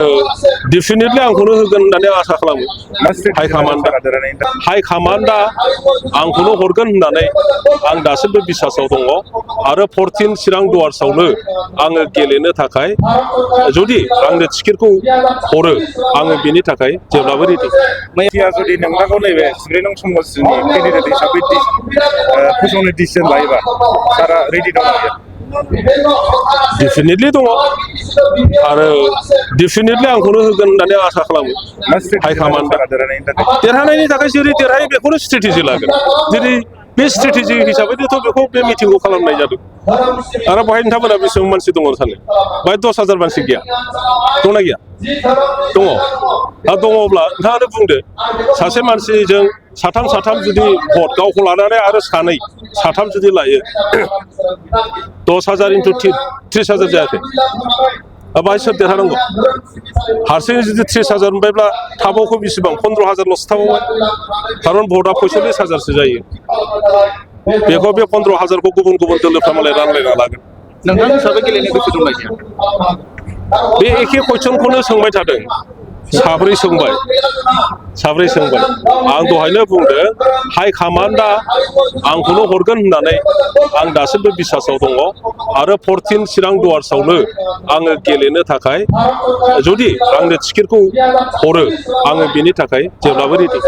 Definitely आंखौनो होगोन होननानै आसा खालामो हाइ कामान्डआ आंखौनो हरगोन होननानै आं दासिमबो बिसासाव दङ आरो 14 चिरां दुवार्सआवनो आङो गेलेनो थाखाय जुदि आंनो टिकेटखौ हरो आङो बेनि थाखाय जेब्लाबो रेडि जुदि नोंथांखौ नैबे सुब्रेनं समाजनि केन्डिडेट हिसाबै फोसावनो डिसिजन लायोबा सारा रेडि दं डेफिनेटलि दङ आरो डेफिनेटलि आंखौनो होगोन होननानै आसा खालामो हाइ कामान्डआ देरहानायनि थाखाय जेरै देरहायो बेखौनो स्ट्रेटेजि लागोन जेरै बे स्ट्रेटेजि हिसाबैथ' बेखौ बे मिटिंखौ खालामनाय जादों आरो बेहाय नोंथांमोना बेसेबां मानसि दङ सानो बेहाय 10,000 मानसि गैया दंना गैया दङ दङब्ला नोंथाङानो बुंदो सासे मानसिजों साथाम जुदि भट गावखौ लानानै आरो साथाम जुदि लायो 10,000 into 30,000 जायाखै बाहाय सोर देरहानांगौ हारसिङै जुदि 30,000 मोनबायब्ला थाबावखौ बेसेबां 15,000ल'सो थाबावबाय खारन भटआ 45,000सो जायो बेखौ बे 15,000खौ गुबुन दोलोफ्रा मालाय रानलायना लागोन नोंथां हिसाबै गेलेनो गोसो दंना गैया बे एखे कुइसनखौनो सोंबाय थादों साब्रै सोंबाय आं दहायनो बुंदों हाइ कामान्डआ आंखौनो हरगोन होननानै आं दासिमबो बिसासाव दङ आरो 14 चिरां दुवार्सआवनो आङो गेलेनो थाखाय जुदि आंनो टिकेटखौ हरो आङो बेनि थाखाय जेब्लाबो रेडि